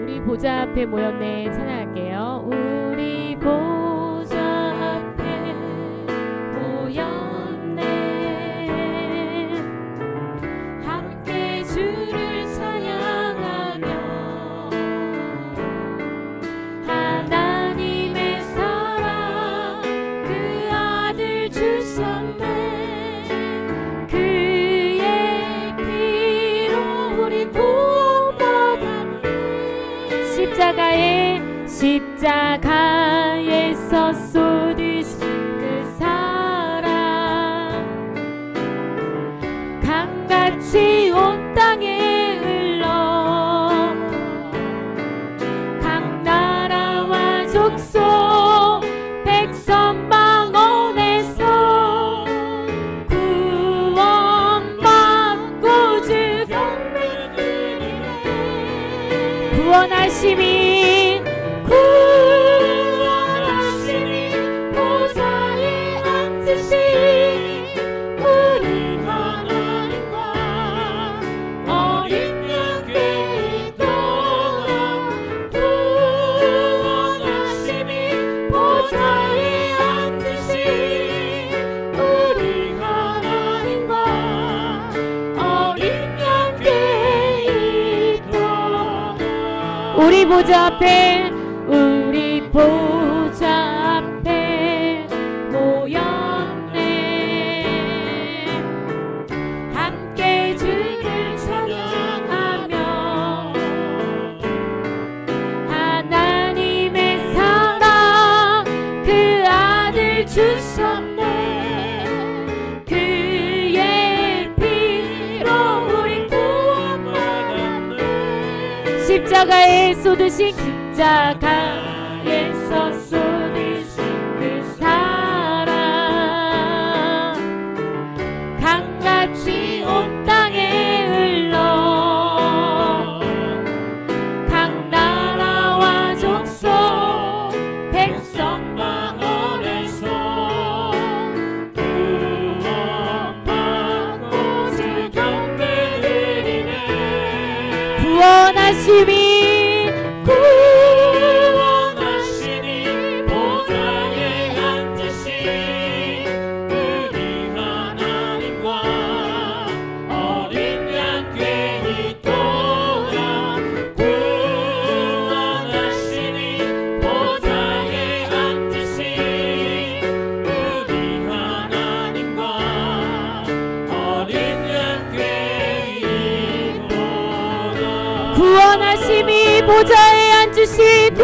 우리 보좌 앞에 모였네 찬양할게요. 우리 보좌 앞에 모였네 함께 주를 찬양하며 하나님의 사랑 그 아들 주셨네 그의 피로 우리 구원받았네 십자가에서 쏟으신 그 사랑 강같이 온 땅에 흘러 각 나라와 족속 백성 망원에서 구원받고 주 경배드리네 구원하심이 보좌에 앉으신 우리 하나님과 어린 양께 있도록 구원하심이 보좌에 앉으신 우리 하나님과 어린 양께 있도록 우리 보좌 앞에 모였네 함께 주를 찬양하며 하나님의 사랑 그 아들 주셨네 그의 피로 우리 구원받았네 십자가에 쏟으신 십자가에서 쏟으신 그 사랑 강같이 온 땅에 흘러 각 나라와 족속 백성 망원에서 구원받고 주 경배드리네 구원하심이 구원하심이 보좌에 앉으신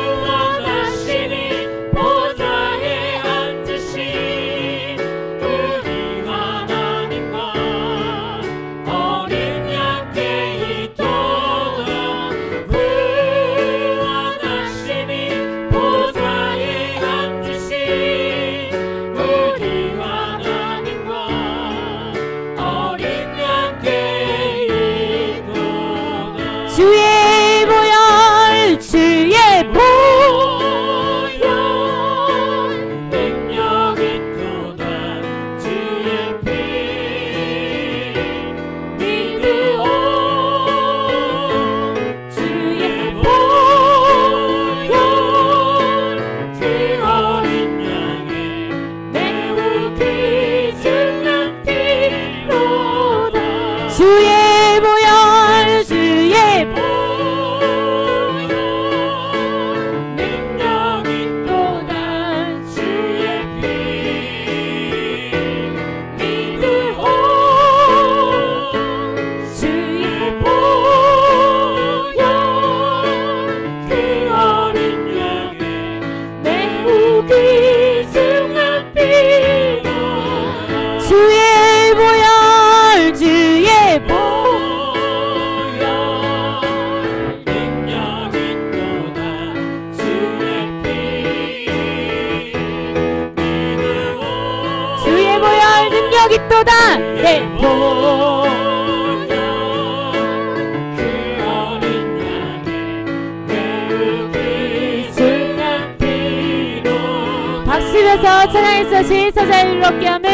구원하심이 보좌에 앉으신 우리 하나님과 어린 양께 있도록 구원하심이 보좌에 앉으신 우리 하나님과 어린 양께 주의 보혈 주의 보혈 능력 있도다 주의 피 믿으오 주의 보혈 그 어린 양의 매우 귀중한 피로다 주의 보혈 주의 능력 있도다 내 보혈 그 어린 양의 매우 귀중한 피로 박수면서 찬양해서 죄에서 자유를 얻게 하는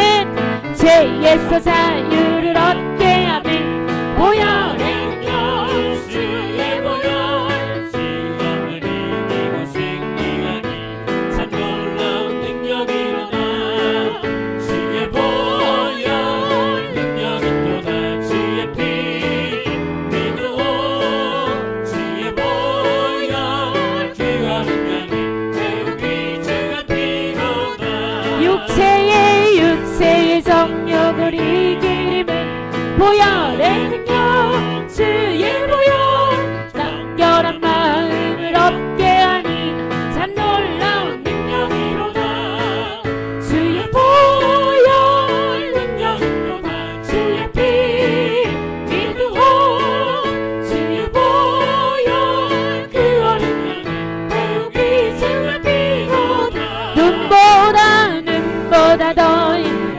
죄에서 자유를 얻게 보혈의 능력 주의 보혈 정결한 마음을 얻게 하니 참 놀라운 능력이로다 주의 보혈 능력이로다 주의 피 믿으오 주의 보혈 그 어린 양 배우기 승을 비로다 눈보다 더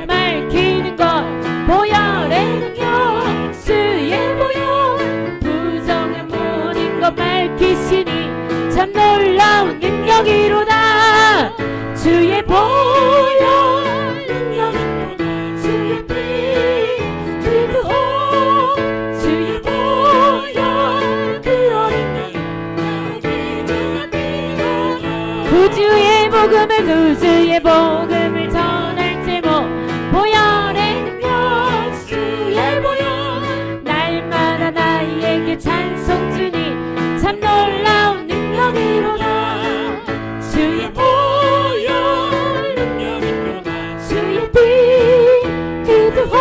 맑히는 것 보혈의 능력 주의 보혈 부정한 모든 것 밝히시니 참 놀라운 능력이로다 주의 보혈 능력이로다 주의 피 믿으오 주의 보혈 그 어린 양 구주의 복음을 전할 제목 보혈의 능력 주의 보혈 날마다 나에게 찬송 주니 참 놀라운 능력이로다 주의 보혈 능력이로다 주의 피 믿으오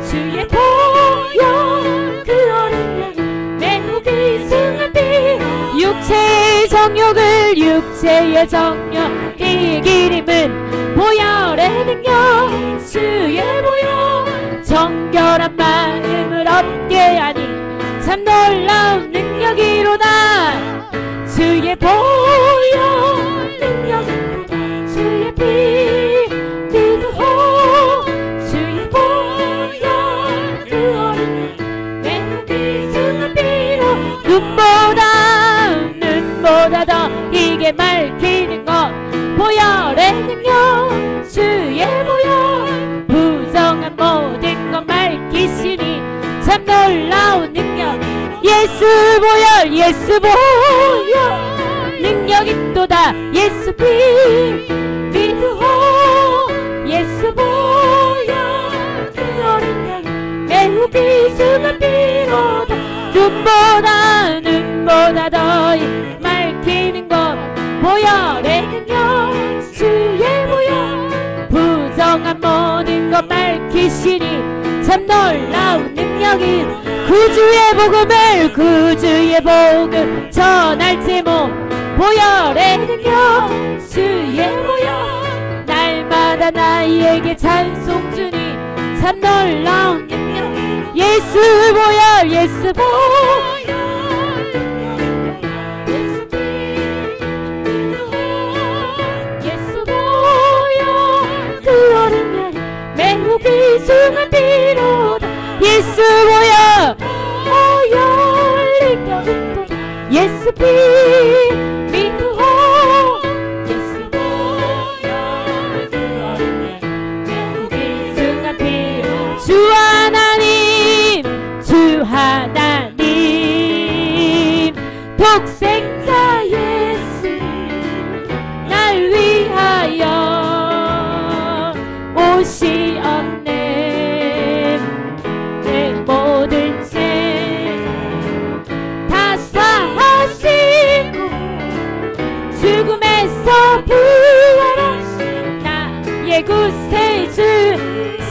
주의 보혈 그 어린 양 매우 귀승을 피 육체의 정욕 이기림은 보혈의 능력 주의 보혈 정결한 마음을 얻게 하니 참 놀라운 능력이로다 주의 보혈 능력이로다 주의 피 믿으오 주의 보혈 그 어린 양 매우 귀승을 피로 눈보다 더 이게 밝히는 것 보혈의 능력 주의 보혈 부정한 모든 것 밝히시니 참 놀라운 능력 예수 보혈 능력 있도다 예수 피 믿으오 예수 보혈 그 어린 양 매우 귀승을 피로다 눈보다 더 밝히는 것 보혈의 능력 주의 보혈 부정한 모든 것 밝히시니 참 놀라운 능력이 구주의 복음 전할 제목 보혈의 능력 주의 보혈 날마다 나에게 찬송 주니 참 놀라운 능력 예수 보혈 예수 보혈 매우 귀승을 피로다 예수 보혈 능력 있도다 예수 피 믿으오 예수 보혈 그 어린 양 매우 귀승을 피 주 하나님 독생자 예수 날 위하여 오시었네 내 모든 죄 다 사하시고 죽음에서 부활하신 나의 구세주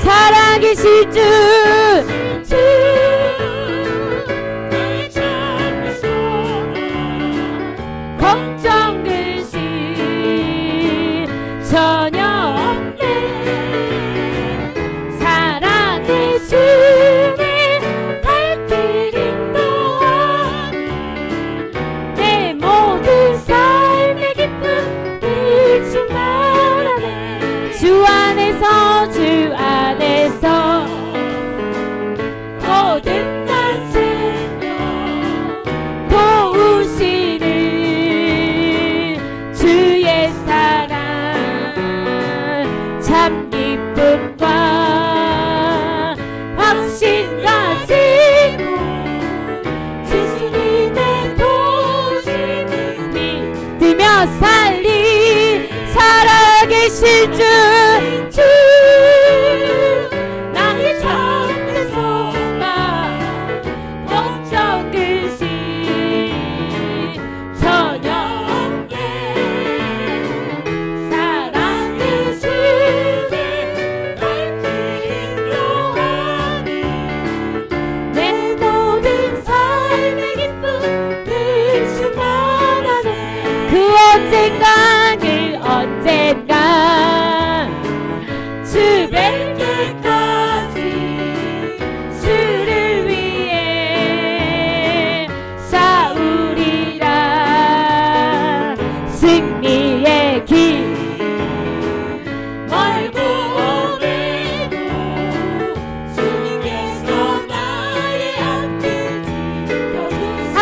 살아계신 주 나의 참는 소망 걱정 근심 전혀 없네 주의 갈 길 인도하니 내 모든 삶의 기쁨 일충만하네 주 안에서 모든 날 새며 도우시는 주의 사랑 참 기쁨과 확신 가지고 예수님의 도우심을 믿으며 살아계신 주 나의 참된 소망 걱정 근심 전혀 없네 사랑의 주님 날 인도하니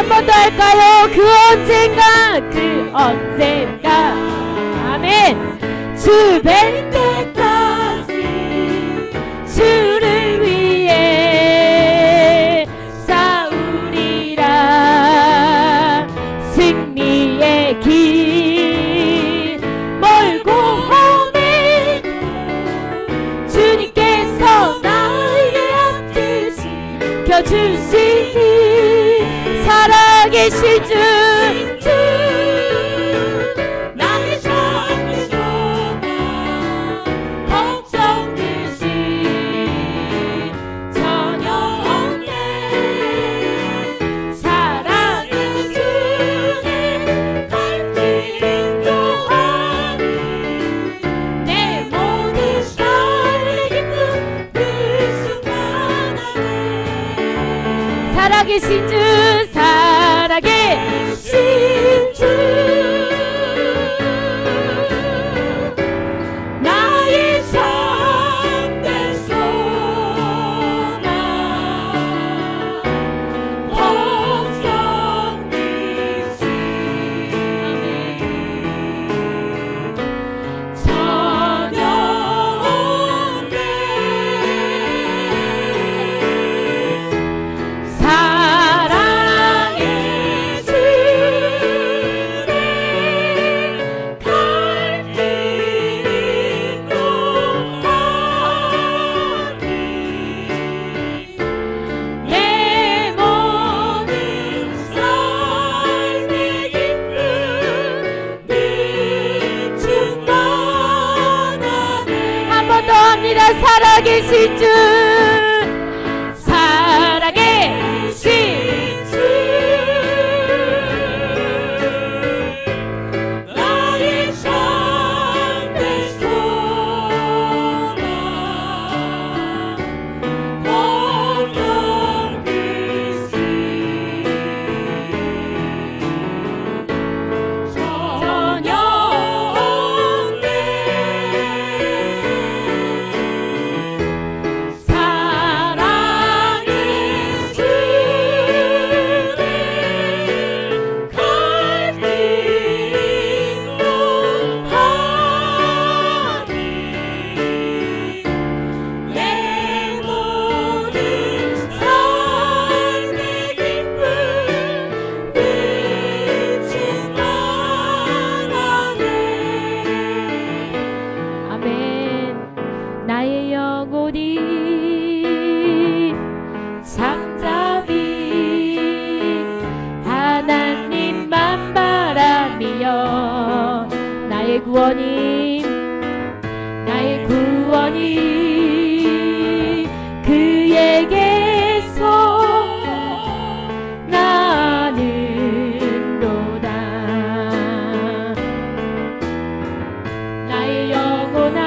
한 번 더 할까요? 그 언젠가 그 언젠가 아멘. 주 뵐 때까지 주를 위해 싸우리라. 승리의 길 멀고 험해 주님께서 나에게 함께 지켜주시니 살아계신 주 나의 삶에서 걱정 대신 전혀 없네. 사랑은 주의 갈 길 인도하니 내 모든 삶의 기쁨 그 순간하네. 살아계신 주 살아계신 주 나의 삶에서 나 걱정 대신 전혀 없네. 사랑의 주를 갈 길 인도하니 내 모든 삶의 기쁨 늘 충만하네. 한 번 더 합니다. 살아계신 주 살아계신 주 나의 삶에서 나 걱정 대신 전혀 없네. 사랑의 주를 갈 길 인도하니 내 모든 삶의 기쁨 늘 충만하네. 아멘. 나의 영혼이 잠잠히 하나님만 바라며 나의 구원이 그에게서 나는도다. 나의 영혼아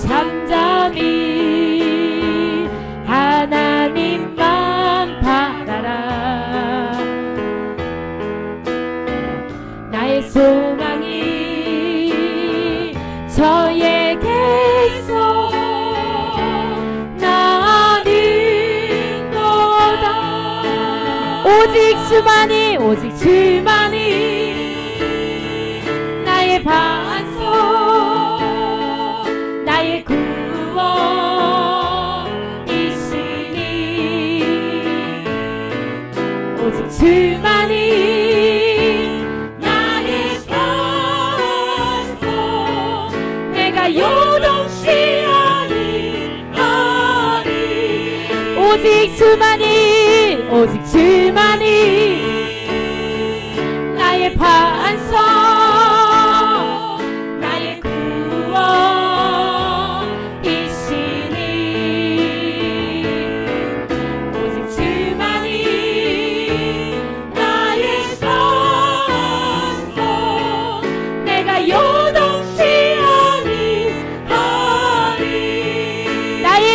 잠잠히 하나님만 바라라. 나의 소망이 저에게서 나는도다. 오직 주만이 나의 반석 나의 구원이시니 오직 주만이 나의 반석 내가 요동치 아니하리. 오직 주만이 나의 반석 나의 구원이시니 오직 주만이 나의 반석 내가 요동치 아니하리. 나의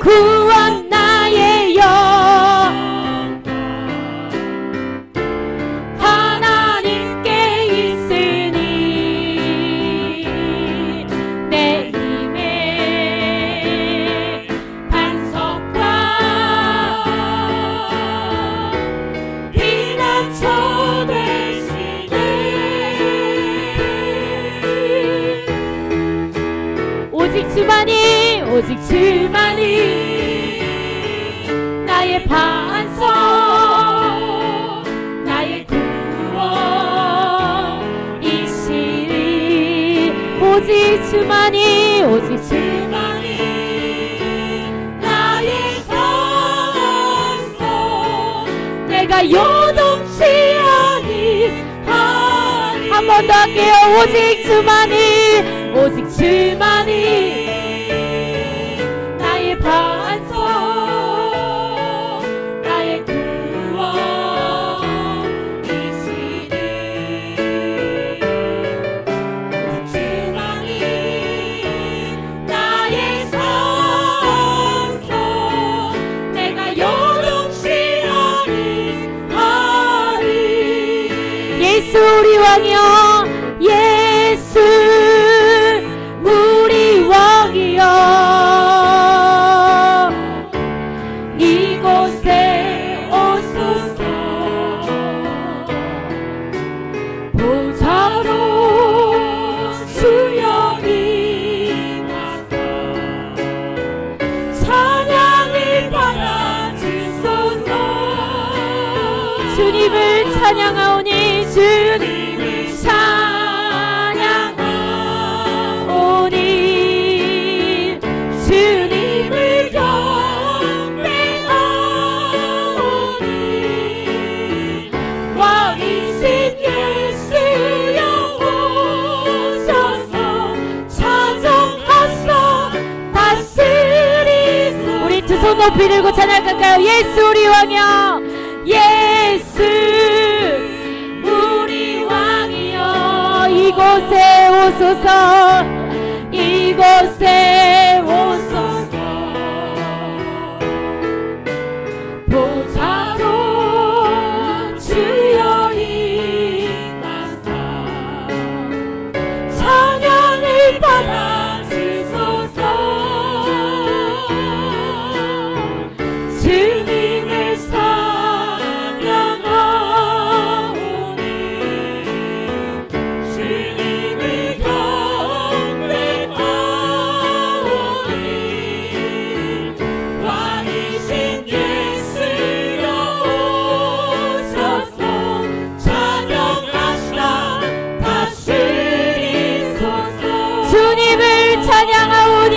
구원 나의 영 하나님께 있으니 내 힘의 반석 주만이 오직 주만이 나의 반석 나의 구원이시니 오직 주만이 오직 주만이 나의 반석 내가 요동치 아니하리 한 번 더 할게요. 오직 주만이 오직 주만이 나의 반석 나의 구원이시니 오직 주만이 나의 산성 내가 요동치 아니하리 예수 우리 왕이여 예수 우리 왕이여 이곳에 오소서 보좌로 주여 임하사 찬양을 받아주소서 주님을 찬양하오니 주님을 찬양하오니 주님을 경배하오니 왕이신 예수여 오셔서 찬송하사 다스리소서 우리 두 손 높이 들고 찬양할까요? 예수 우리 왕이여 예수 우리 왕이여 이곳에 오소서 이곳에 오소서 보좌로 주여 임하사 찬양을 받아주소서 주님을 찬양하오니 주님을 경배하오니 왕이신 예수여 오셔서 찬양하사 다스리소서 주님을 찬양하오니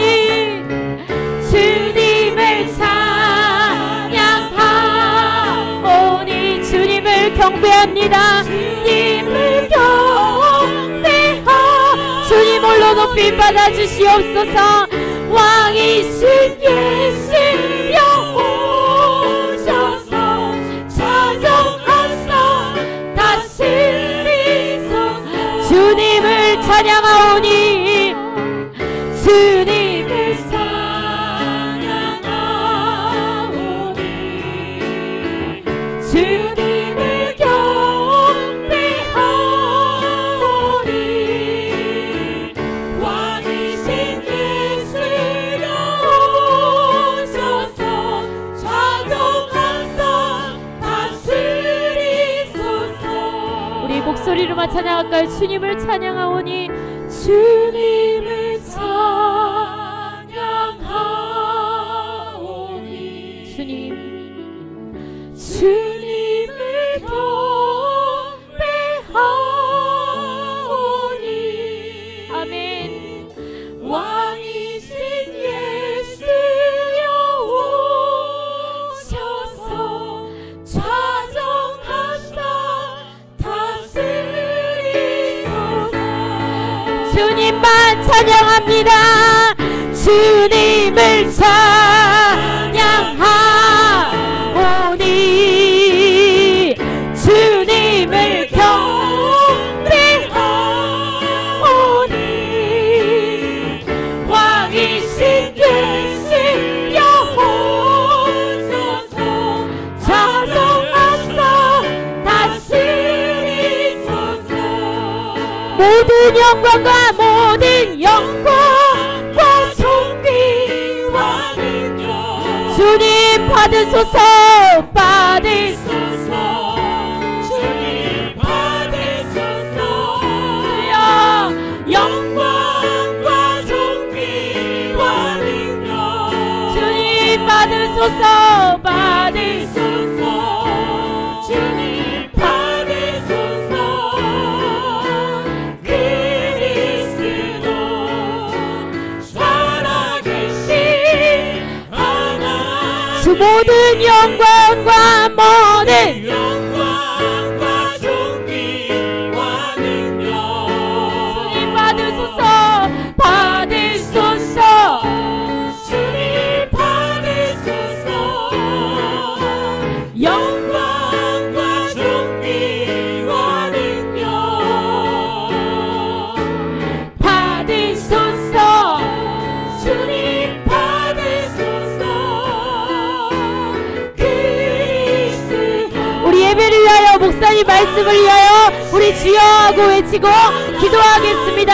주님을 찬양하오니 주님을 경배합니다 주님을 경배하 주님 홀로 높이 받아주시옵소서 왕이신 예수여 오셔서 찬송하사 다스리소서 주님을 찬양하오니 주님을 찬양하오니 주님을 경배하오니 왕이신 예수여 오셔서 찬송하사 다스리소서 우리 목소리로만 찬양할까요? 주님을 찬양하오니 주님을 찬양하오니 주님을 경배하오니 아멘 왕이신 예수여 오셔서 찬송하사 다스리소서 주님만 찬양합니다 주님을 찬양하오니 주님을 경배하오니 왕이신 예수여 오셔서 찬송하사 다스리소서 모든 영광과 모든 영광과 존귀와 능력 주님 받으소서 받으소서 주님 받으소서 영광과 존귀와 받으소서 받으소서 주님 받으소서 그리스도 살아계신 하나님 주 모든 영광과 모든 영광과 존귀와 능력 주님 받으소서 받으소서 주님 받으소서 영광과 존귀와 능력 받으소서 주님 받으소서 그리스도 우리 예배를 위하여 목사님 말씀을 위하여 우리 주여 하고 외치고 기도하겠습니다.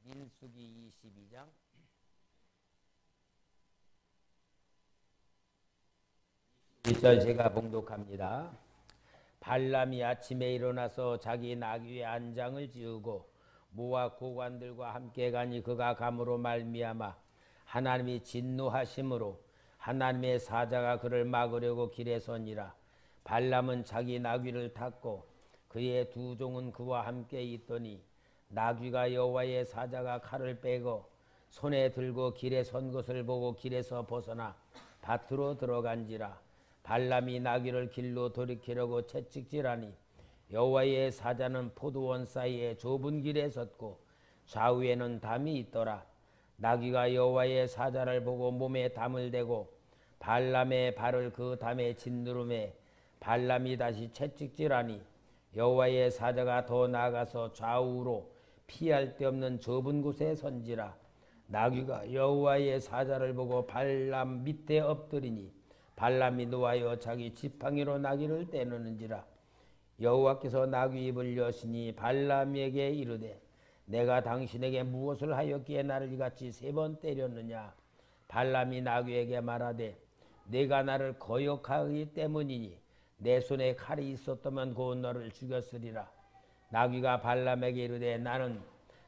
민수기 22장 1절 제가 봉독합니다. 발람이 아침에 일어나서 자기 나귀의 안장을 지우고 모압 고관들과 함께 가니 그가 감으로 말미암아 하나님이 진노하심으로 하나님의 사자가 그를 막으려고 길에 서니라. 발람은 자기 나귀를 탔고 그의 두 종은 그와 함께 있더니 나귀가 여호와의 사자가 칼을 빼고 손에 들고 길에 선 것을 보고 길에서 벗어나 밭으로 들어간지라. 발람이 나귀를 길로 돌이키려고 채찍질하니 여호와의 사자는 포도원 사이에 좁은 길에 섰고 좌우에는 담이 있더라. 나귀가 여호와의 사자를 보고 몸에 담을 대고 발람의 발을 그 담에 짓누름에 발람이 다시 채찍질하니 여호와의 사자가 더 나아가서 좌우로 피할 데 없는 좁은 곳에 선지라. 나귀가 여호와의 사자를 보고 발람 밑에 엎드리니 발람이 노하여 자기 지팡이로 나귀를 떼누는지라. 여호와께서 나귀 입을 여시니 발람에게 이르되 내가 당신에게 무엇을 하였기에 나를 이같이 3번 때렸느냐. 발람이 나귀에게 말하되 내가 나를 거역하기 때문이니 내 손에 칼이 있었다면 곧 너를 죽였으리라. 나귀가 발람에게 이르되 나는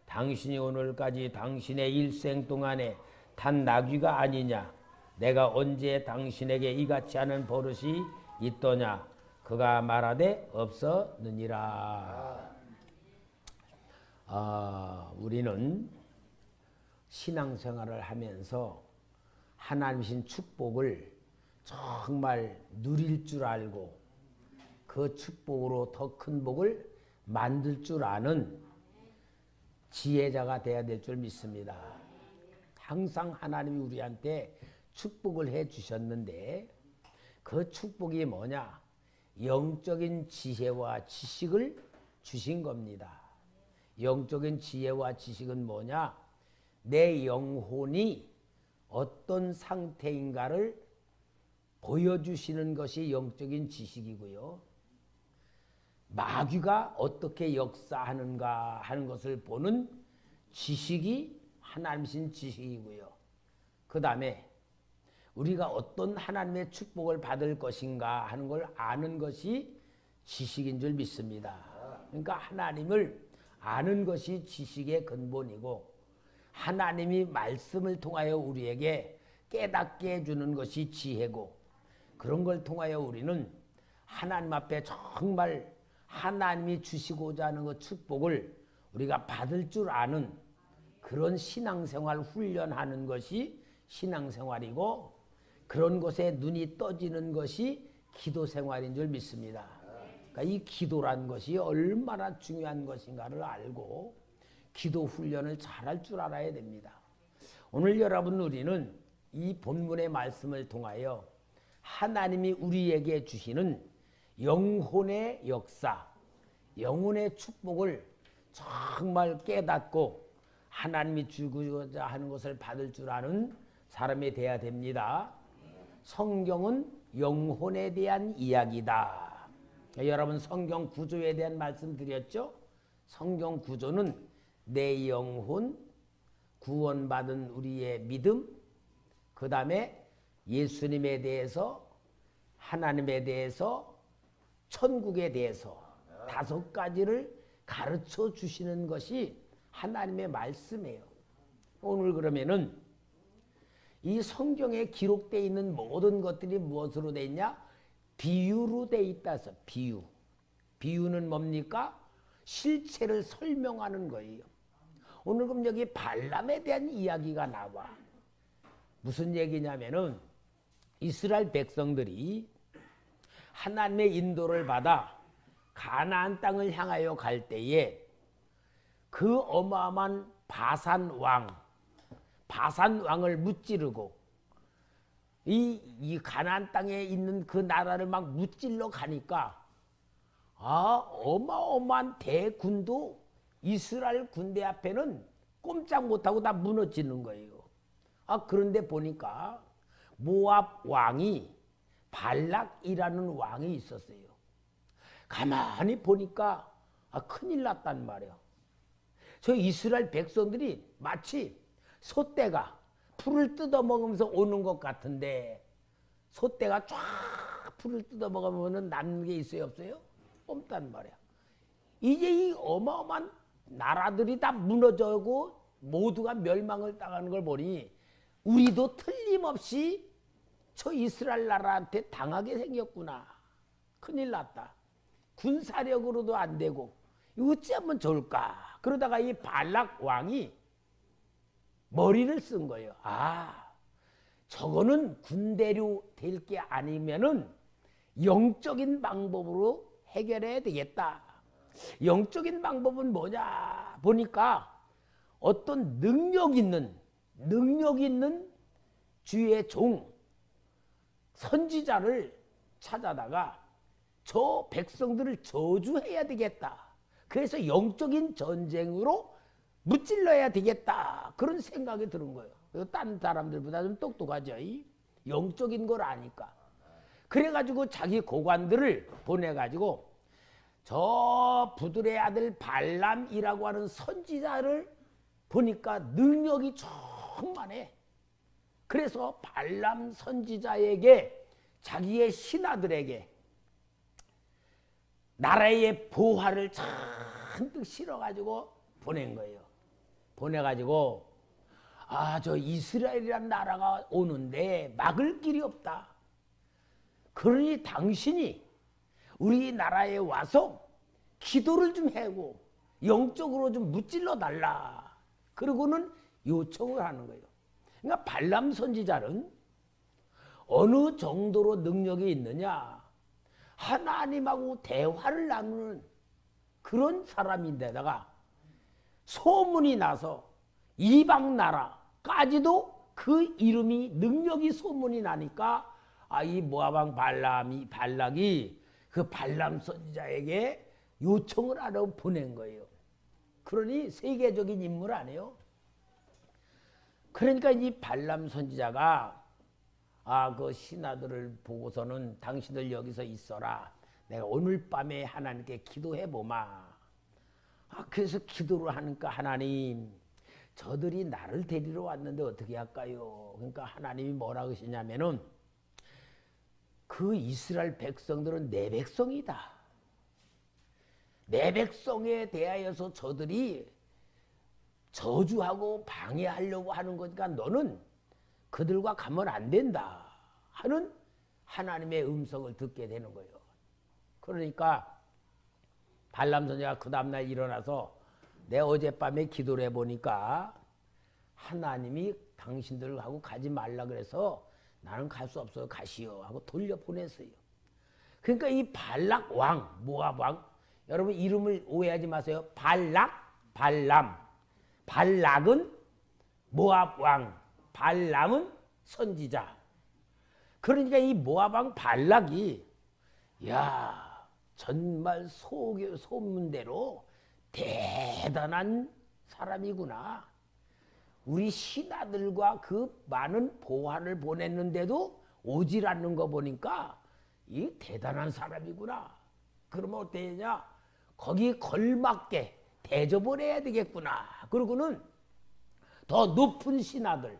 당신이 오늘까지 당신의 일생 동안에 탄 나귀가 아니냐. 내가 언제 당신에게 이같이 하는 버릇이 있더냐. 그가 말하되 없었느니라. 우리는 신앙생활을 하면서 하나님신 축복을 정말 누릴 줄 알고 그 축복으로 더 큰 복을 만들 줄 아는 지혜자가 돼야 될 줄 믿습니다. 항상 하나님이 우리한테 축복을 해 주셨는데 그 축복이 뭐냐? 영적인 지혜와 지식을 주신 겁니다. 영적인 지혜와 지식은 뭐냐? 내 영혼이 어떤 상태인가를 보여주시는 것이 영적인 지식이고요. 마귀가 어떻게 역사하는가 하는 것을 보는 지식이 하나님신 지식이고요. 그 다음에 우리가 어떤 하나님의 축복을 받을 것인가 하는 걸 아는 것이 지식인 줄 믿습니다. 그러니까 하나님을 아는 것이 지식의 근본이고 하나님이 말씀을 통하여 우리에게 깨닫게 해주는 것이 지혜고 그런 걸 통하여 우리는 하나님 앞에 정말 하나님이 주시고자 하는 그 축복을 우리가 받을 줄 아는 그런 신앙생활 훈련하는 것이 신앙생활이고 그런 것에 눈이 떠지는 것이 기도생활인 줄 믿습니다. 그러니까 이 기도란 것이 얼마나 중요한 것인가를 알고 기도 훈련을 잘할 줄 알아야 됩니다. 오늘 여러분 우리는 이 본문의 말씀을 통하여 하나님이 우리에게 주시는 영혼의 역사, 영혼의 축복을 정말 깨닫고 하나님이 주고자 하는 것을 받을 줄 아는 사람이 되어야 됩니다. 성경은 영혼에 대한 이야기다. 여러분 성경 구조에 대한 말씀 드렸죠? 성경 구조는 내 영혼, 구원받은 우리의 믿음, 그 다음에 예수님에 대해서, 하나님에 대해서, 천국에 대해서 5가지를 가르쳐 주시는 것이 하나님의 말씀이에요. 오늘 그러면은 이 성경에 기록되어 있는 모든 것들이 무엇으로 되어 있냐? 비유로 되어 있다 해서 비유. 비유는 뭡니까? 실체를 설명하는 거예요. 오늘 그럼 여기 발람에 대한 이야기가 나와. 무슨 얘기냐면은 이스라엘 백성들이 하나님의 인도를 받아 가나안 땅을 향하여 갈 때에 그 어마어마한 바산 왕을 무찌르고 이 가나안 땅에 있는 그 나라를 막 무찔러 가니까 어마어마한 대군도 이스라엘 군대 앞에는 꼼짝 못하고 다 무너지는 거예요. 그런데 보니까 모압 왕이 발락이라는 왕이 있었어요. 가만히 보니까 큰일 났단 말이에요. 저 이스라엘 백성들이 마치 소떼가 풀을 뜯어먹으면서 오는 것 같은데, 소떼가 쫙 풀을 뜯어먹으면 남는 게 있어요, 없어요? 없단 말이야. 이제 이 어마어마한 나라들이 다 무너져고 모두가 멸망을 당하는 걸 보니 우리도 틀림없이 저 이스라엘 나라한테 당하게 생겼구나. 큰일 났다. 군사력으로도 안 되고 어찌하면 좋을까. 그러다가 이 발락 왕이 머리를 쓴 거예요. 저거는 군대로 될 게 아니면은 영적인 방법으로 해결해야 되겠다. 영적인 방법은 뭐냐 보니까 어떤 능력 있는 주의 종 선지자를 찾아다가 저 백성들을 저주해야 되겠다. 그래서 영적인 전쟁으로 무찔러야 되겠다. 그런 생각이 드는 거예요. 딴 사람들보다 좀 똑똑하죠. 영적인 걸 아니까. 그래가지고 자기 고관들을 보내가지고 저 부들의 아들 발람이라고 하는 선지자를 보니까 능력이 충만해. 그래서 발람 선지자에게 자기의 신하들에게 나라의 보화를 잔뜩 실어가지고 보낸 거예요. 보내가지고 저 이스라엘이란 나라가 오는데 막을 길이 없다. 그러니 당신이 우리나라에 와서 기도를 좀 하고 영적으로 좀 무찔러 달라. 그러고는 요청을 하는 거예요. 그러니까 발람 선지자는 어느 정도로 능력이 있느냐? 하나님하고 대화를 나누는 그런 사람인데다가 소문이 나서 이방 나라까지도 그 이름이 능력이 소문이 나니까 이 모압 왕 발락이 그 발람 선지자에게 요청을 하라고 보낸 거예요. 그러니 세계적인 인물 아니에요. 그러니까 이 발람 선지자가 그 신하들을 보고서는 당신들 여기서 있어라. 내가 오늘 밤에 하나님께 기도해 보마. 그래서 기도를 하니까 하나님, 저들이 나를 데리러 왔는데 어떻게 할까요? 그러니까 하나님이 뭐라 그러시냐면은 그 이스라엘 백성들은 내 백성이다. 내 백성에 대하여서 저들이 저주하고 방해하려고 하는 거니까 너는 그들과 가면 안 된다 하는 하나님의 음성을 듣게 되는 거예요. 그러니까 발람 선지자가 그 다음날 일어나서 내 어젯밤에 기도를 해보니까 하나님이 당신들하고 가지 말라 그래서 나는 갈 수 없어요. 가시오 하고 돌려보냈어요. 그러니까 이 발락 왕, 모압 왕, 여러분 이름을 오해하지 마세요. 발락, 발람. 발락은 모압 왕, 발람은 선지자. 그러니까 이 모압 왕 발락이 정말 소문대로 대단한 사람이구나. 우리 신하들과 그 많은 보화를 보냈는데도 오질 않는 거 보니까 이 대단한 사람이구나. 그러면 어때냐? 거기 걸맞게 대접을 해야 되겠구나. 그러고는 더 높은 신하들,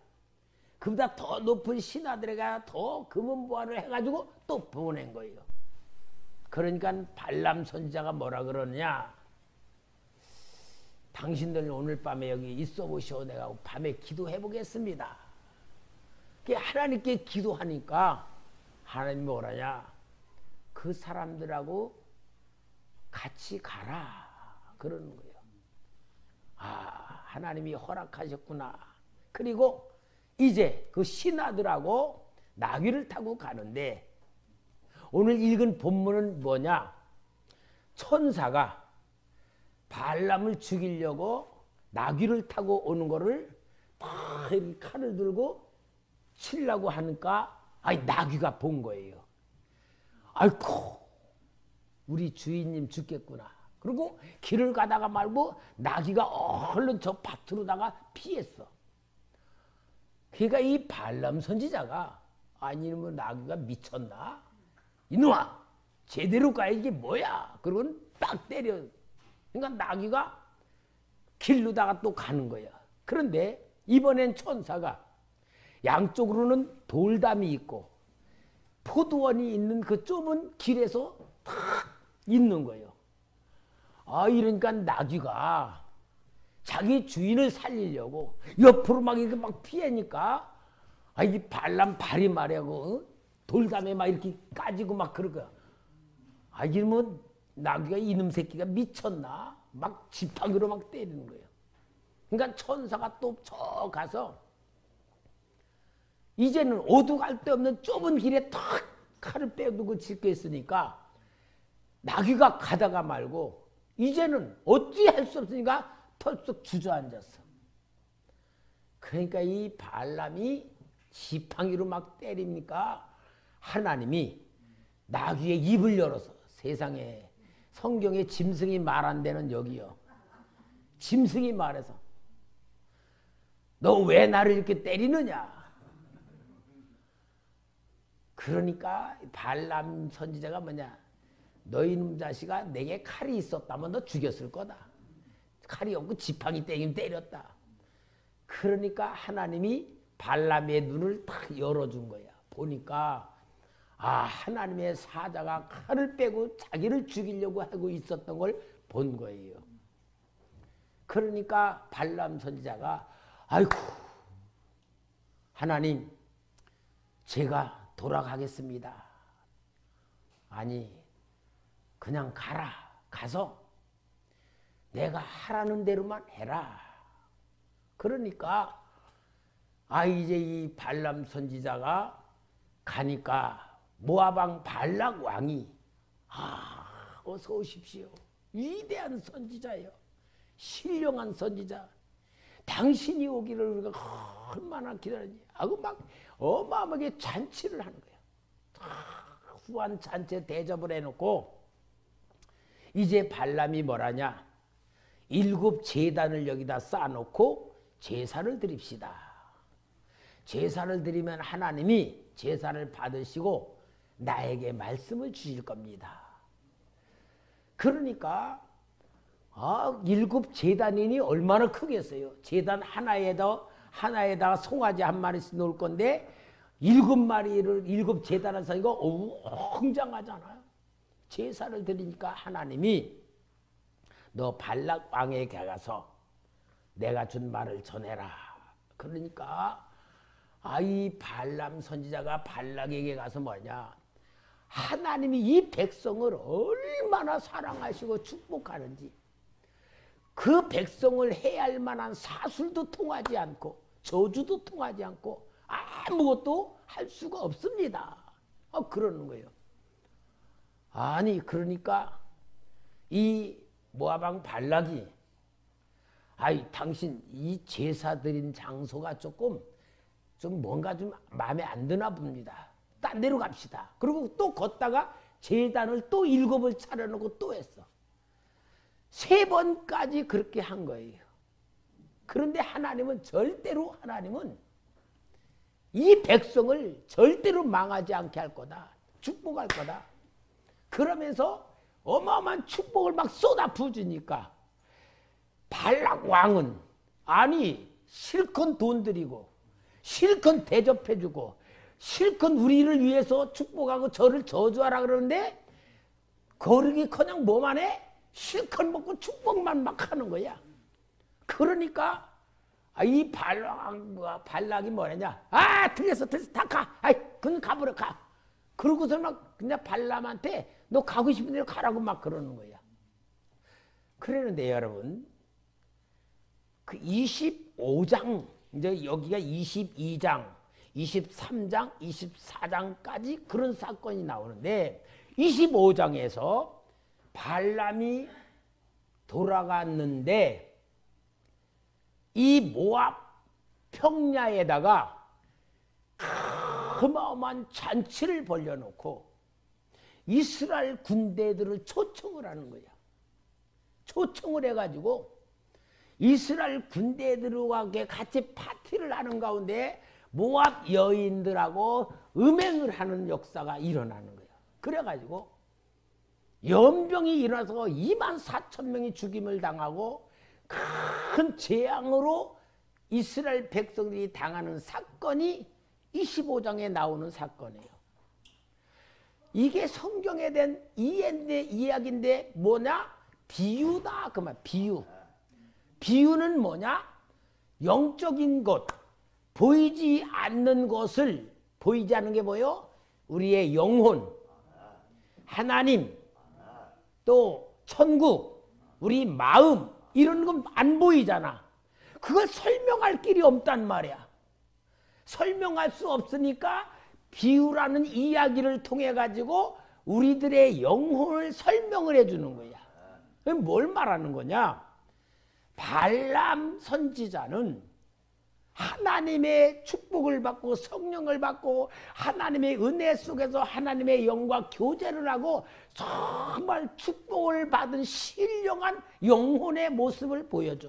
그보다 더 높은 신하들에게 더 금은보화를 해가지고 또 보낸 거예요. 그러니까 발람 선지자가 뭐라 그러느냐? 당신들 오늘 밤에 여기 있어 보시오. 내가 밤에 기도해 보겠습니다. 하나님께 기도하니까 하나님이 뭐라냐? 그 사람들하고 같이 가라 그러는 거예요. 아, 하나님이 허락하셨구나. 그리고 이제 그 신하들하고 나귀를 타고 가는데 오늘 읽은 본문은 뭐냐? 천사가 발람을 죽이려고 나귀를 타고 오는 거를 막 칼을 들고 치려고 하니까 나귀가 본 거예요. 아이고 우리 주인님 죽겠구나. 그리고 길을 가다가 말고 나귀가 얼른 저 밭으로다가 피했어. 그러니까 이 발람 선지자가 아니 이놈의 나귀가 미쳤나? 이놈아 제대로 가야 이게 뭐야? 그러고 딱 때려. 그러니까 나귀가 길로다가 또 가는 거야. 그런데 이번엔 천사가 양쪽으로는 돌담이 있고 포도원이 있는 그 좁은 길에서 탁 있는 거예요. 이러니까 나귀가 자기 주인을 살리려고 옆으로 막 이렇게 막 피하니까 이 발람 발이 말이야고 돌담에 막 이렇게 까지고 막 그럴 거야. 이게 뭐 나귀가 이놈 새끼가 미쳤나? 막 지팡이로 막 때리는 거예요. 그러니까 천사가 또 저 가서 이제는 오두갈 데 없는 좁은 길에 탁 칼을 빼두고 지켰으니까 나귀가 가다가 말고 이제는 어찌할 수 없으니까 털썩 주저앉았어. 그러니까 이 발람이 지팡이로 막 때리니까 하나님이 나귀의 입을 열어서 세상에 성경에 짐승이 말 안 되는 여기요. 짐승이 말해서 너 왜 나를 이렇게 때리느냐? 그러니까 발람 선지자가 뭐냐? 너 이놈 자식아 내게 칼이 있었다면 너 죽였을 거다. 칼이 없고 지팡이 때리면 때렸다. 그러니까 하나님이 발람의 눈을 탁 열어준 거야. 보니까 하나님의 사자가 칼을 빼고 자기를 죽이려고 하고 있었던 걸 본 거예요. 그러니까 발람 선지자가 아이고 하나님 제가 돌아가겠습니다. 아니 그냥 가라. 가서 내가 하라는 대로만 해라. 그러니까 이제 이 발람 선지자가 가니까 모압왕 발락 왕이 어서 오십시오. 위대한 선지자예요. 신령한 선지자. 당신이 오기를 우리가 얼마나 기다렸니? 하고 막 어마어마하게 잔치를 하는 거예요. 후한 잔치 대접을 해놓고 이제 발람이 뭐라냐? 7 제단을 여기다 쌓아놓고 제사를 드립시다. 제사를 드리면 하나님이 제사를 받으시고 나에게 말씀을 주실 겁니다. 그러니까 7 제단이니 얼마나 크겠어요. 제단 하나에다가 송아지 한 마리씩 놓을 건데 7마리를 7 제단을 쌓이고 웅장하잖아요. 제사를 드리니까 하나님이 너 발락 왕에게 가서 내가 준 말을 전해라. 그러니까 이 발람 선지자가 발락에게 가서 뭐냐? 하나님이 이 백성을 얼마나 사랑하시고 축복하는지 그 백성을 해야 할 만한 사술도 통하지 않고 저주도 통하지 않고 아무것도 할 수가 없습니다. 그러는 거예요. 아니 그러니까 이 모압왕 발락이 당신 이 제사 드린 장소가 좀 뭔가 좀 마음에 안 드나 봅니다. 딴 데로 갑시다. 그리고 또 걷다가 제단을 또 7을 차려놓고 또 했어. 3번까지 그렇게 한 거예요. 그런데 하나님은 이 백성을 절대로 망하지 않게 할 거다. 축복할 거다. 그러면서 어마어마한 축복을 막 쏟아 부으니까 발락 왕은 실컷 돈 드리고 실컷 대접해주고 실컷 우리를 위해서 축복하고 저를 저주하라 그러는데 거르기커녕 뭐만 해? 실컷 먹고 축복만 막 하는 거야. 그러니까 이 발락이 뭐냐? 틀렸어. 다 가. 그냥 가버려 가. 그러고서 막 그냥 발람한테 너 가고 싶은 대로 가라고 막 그러는 거야. 그러는데 여러분, 그 25장, 이제 여기가 22장, 23장, 24장까지 그런 사건이 나오는데 25장에서 발람이 돌아갔는데 이 모압 평야에다가 어마어마한 잔치를 벌려놓고 이스라엘 군대들을 초청을 하는 거야. 초청을 해가지고 이스라엘 군대들과 같이 파티를 하는 가운데 모압 여인들하고 음행을 하는 역사가 일어나는 거야. 그래가지고 연병이 일어나서 24,000명이 죽임을 당하고 큰 재앙으로 이스라엘 백성들이 당하는 사건이 25장에 나오는 사건이에요. 이게 성경에 대한 이야기인데 뭐냐? 비유다. 그 말, 비유. 비유는 뭐냐? 영적인 것, 보이지 않는 것을, 보이지 않는 게 뭐예요? 우리의 영혼, 하나님, 또 천국, 우리 마음, 이런 건 안 보이잖아. 그걸 설명할 길이 없단 말이야. 설명할 수 없으니까 비유라는 이야기를 통해 가지고 우리들의 영혼을 설명을 해주는 거야. 그럼 뭘 말하는 거냐? 발람 선지자는 하나님의 축복을 받고 성령을 받고 하나님의 은혜 속에서 하나님의 영과 교제를 하고 정말 축복을 받은 신령한 영혼의 모습을 보여줘.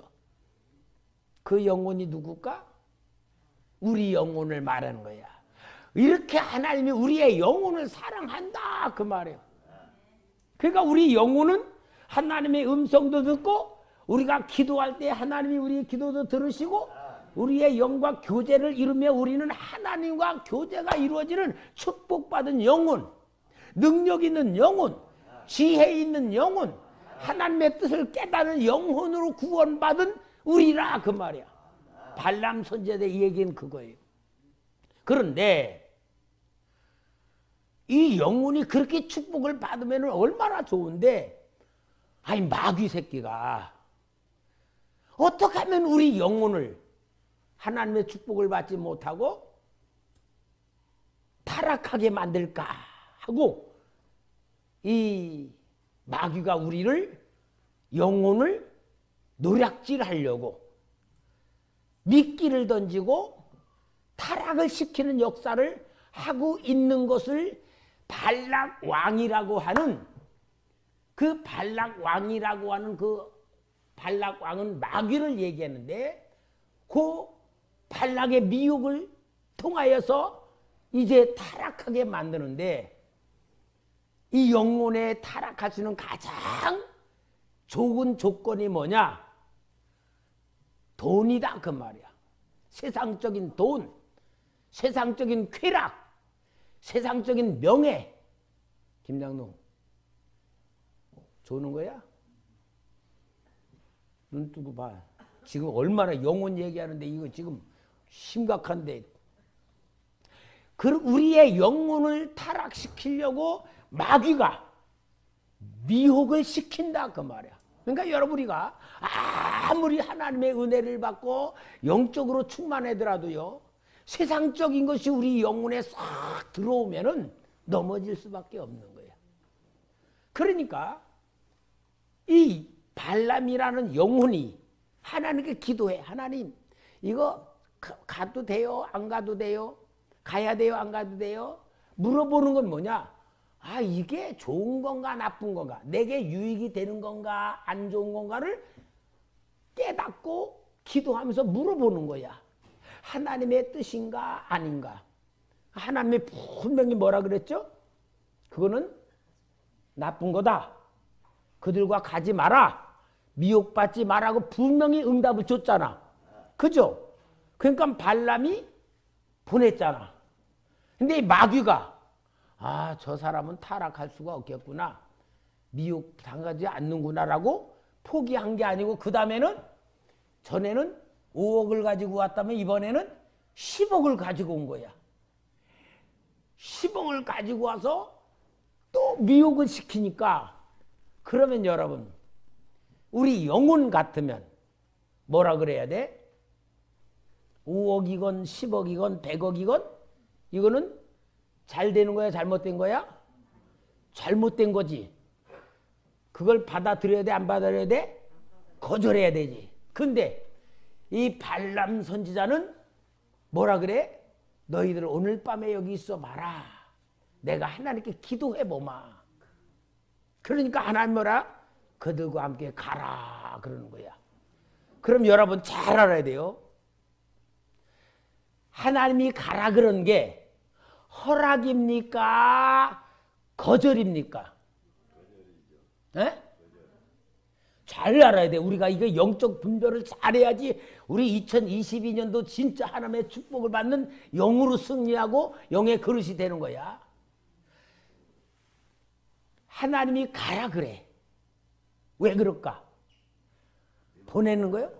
그 영혼이 누굴까? 우리 영혼을 말하는 거야. 이렇게 하나님이 우리의 영혼을 사랑한다 그 말이에요. 그러니까 우리 영혼은 하나님의 음성도 듣고 우리가 기도할 때 하나님이 우리의 기도도 들으시고 우리의 영과 교제를 이루며 우리는 하나님과 교제가 이루어지는 축복받은 영혼, 능력 있는 영혼, 지혜 있는 영혼, 하나님의 뜻을 깨닫는 영혼으로 구원받은 우리라 그 말이야. 발람 선지자의 얘기는 그거예요. 그런데 이 영혼이 그렇게 축복을 받으면 얼마나 좋은데, 아니 마귀 새끼가 어떻게 하면 우리 영혼을 하나님의 축복을 받지 못하고 타락하게 만들까 하고 이 마귀가 우리를 영혼을 노략질하려고 미끼를 던지고 타락을 시키는 역사를 하고 있는 것을 발락 왕이라고 하는 그 발락 왕은 마귀를 얘기하는데 그 발락의 미혹을 통하여서 이제 타락하게 만드는데 이 영혼에 타락할 수 있는 가장 좋은 조건이 뭐냐? 돈이다 그 말이야. 세상적인 돈, 세상적인 쾌락, 세상적인 명예. 김장동 조는 거야? 눈 뜨고 봐. 지금 얼마나 영혼 얘기하는데 이거 지금 심각한데. 우리의 영혼을 타락시키려고 마귀가 미혹을 시킨다 그 말이야. 그러니까 여러분 우리가 아무리 하나님의 은혜를 받고 영적으로 충만하더라도요, 세상적인 것이 우리 영혼에 싹 들어오면은 넘어질 수밖에 없는 거야. 그러니까 이 발람이라는 영혼이 하나님께 기도해. 하나님 이거 가도 돼요? 안 가도 돼요? 가야 돼요? 안 가도 돼요? 물어보는 건 뭐냐? 이게 좋은 건가 나쁜 건가? 내게 유익이 되는 건가 안 좋은 건가를 깨닫고 기도하면서 물어보는 거야. 하나님의 뜻인가 아닌가? 하나님이 분명히 뭐라 그랬죠? 그거는 나쁜 거다. 그들과 가지 마라. 미혹받지 마라고 분명히 응답을 줬잖아. 그죠? 그러니까 발람이 보냈잖아. 근데 이 마귀가 저 사람은 타락할 수가 없겠구나. 미혹 당하지 않는구나라고 포기한 게 아니고 그 다음에는 전에는 5억을 가지고 왔다면 이번에는 10억을 가지고 온 거야. 10억을 가지고 와서 또 미혹을 시키니까, 그러면 여러분, 우리 영혼 같으면 뭐라 그래야 돼? 5억이건 10억이건 100억이건 이거는 잘 되는 거야, 잘못된 거야? 잘못된 거지. 그걸 받아들여야 돼, 안 받아들여야 돼? 거절해야 되지. 근데 이 발람 선지자는 뭐라 그래? 너희들 오늘 밤에 여기 있어 봐라. 내가 하나님께 기도해 보마. 그러니까 하나님 뭐라? 그들과 함께 가라 그러는 거야. 그럼 여러분 잘 알아야 돼요. 하나님이 가라 그런 게 허락입니까? 거절입니까? 네? 잘 알아야 돼. 우리가 이거 영적 분별을 잘해야지 우리 2022년도 진짜 하나님의 축복을 받는 영으로 승리하고 영의 그릇이 되는 거야. 하나님이 가라 그래. 왜 그럴까? 보내는 거요?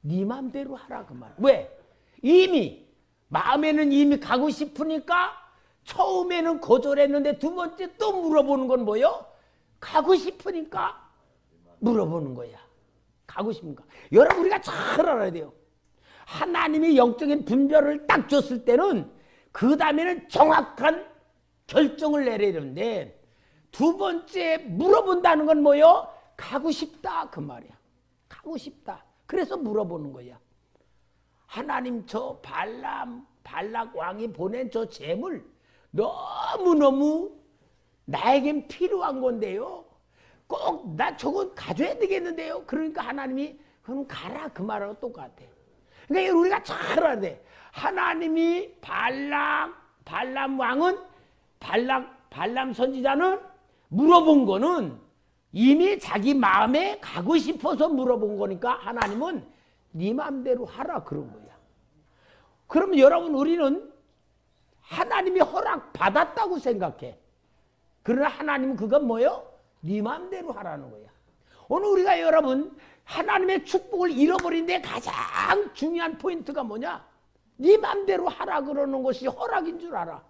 네 맘대로 하라 그 말. 왜? 이미 마음에는 이미 가고 싶으니까 처음에는 거절했는데 두 번째 또 물어보는 건 뭐요? 가고 싶으니까 물어보는 거야. 가고 싶은가? 여러분 우리가 잘 알아야 돼요. 하나님이 영적인 분별을 딱 줬을 때는 그 다음에는 정확한 결정을 내려야 되는데 두 번째 물어본다는 건 뭐요? 가고 싶다 그 말이야. 가고 싶다. 그래서 물어보는 거야. 하나님 저 발락 왕이 보낸 저 재물 너무너무 나에겐 필요한 건데요. 꼭 나 저건 가져야 되겠는데요. 그러니까 하나님이 그럼 가라 그 말하고 똑같아. 그러니까 우리가 잘 알아야 돼. 하나님이 발람 왕은 발람 선지자는 물어본 거는 이미 자기 마음에 가고 싶어서 물어본 거니까 하나님은 네 마음대로 하라 그런 거야. 그럼 여러분 우리는 하나님이 허락 받았다고 생각해. 그러나 하나님은 그건 뭐예요? 네 마음대로 하라는 거야. 오늘 우리가 여러분 하나님의 축복을 잃어버린 데 가장 중요한 포인트가 뭐냐? 네 마음대로 하라 그러는 것이 허락인 줄 알아.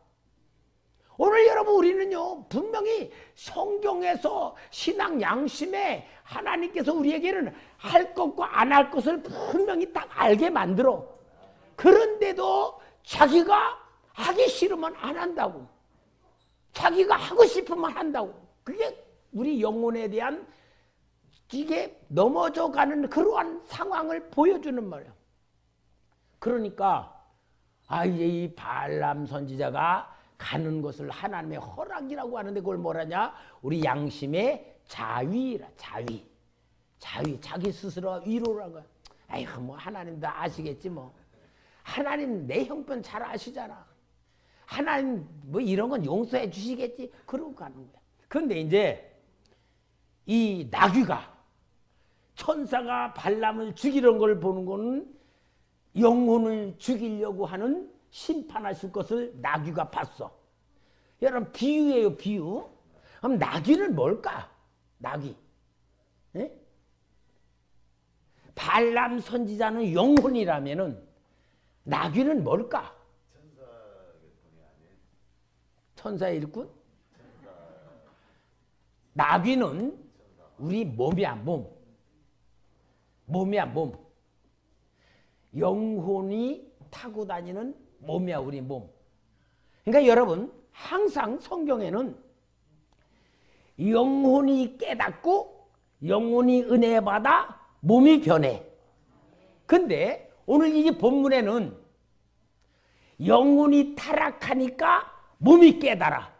오늘 여러분 우리는요 분명히 성경에서 신앙 양심에 하나님께서 우리에게는 할 것과 안 할 것을 분명히 딱 알게 만들어. 그런데도 자기가 하기 싫으면 안 한다고. 자기가 하고 싶으면 한다고. 그게 우리 영혼에 대한 이게 넘어져가는 그러한 상황을 보여주는 말이야. 그러니까 이제 이 발람 선지자가 가는 것을 하나님의 허락이라고 하는데 그걸 뭐라냐? 우리 양심의 자위라. 자위. 자기 스스로 위로라고. 아이고 뭐 하나님 다 아시겠지 뭐. 하나님 내 형편 잘 아시잖아. 하나님 뭐 이런 건 용서해 주시겠지. 그러고 가는 거야. 그런데 이제 이 나귀가 천사가 발람을 죽이는 걸 보는 거는 영혼을 죽이려고 하는 심판하실 것을 나귀가 봤어. 여러분 비유예요, 비유. 그럼 나귀는 뭘까? 나귀. 예? 발람 선지자는 영혼이라면은 나귀는 뭘까? 천사의 일꾼? 나귀는 우리 몸이야, 몸. 몸이야, 몸. 영혼이 타고 다니는 몸이야, 우리 몸. 그러니까 여러분 항상 성경에는 영혼이 깨닫고 영혼이 은혜 받아 몸이 변해. 근데 오늘 이 본문에는 영혼이 타락하니까 몸이 깨달아.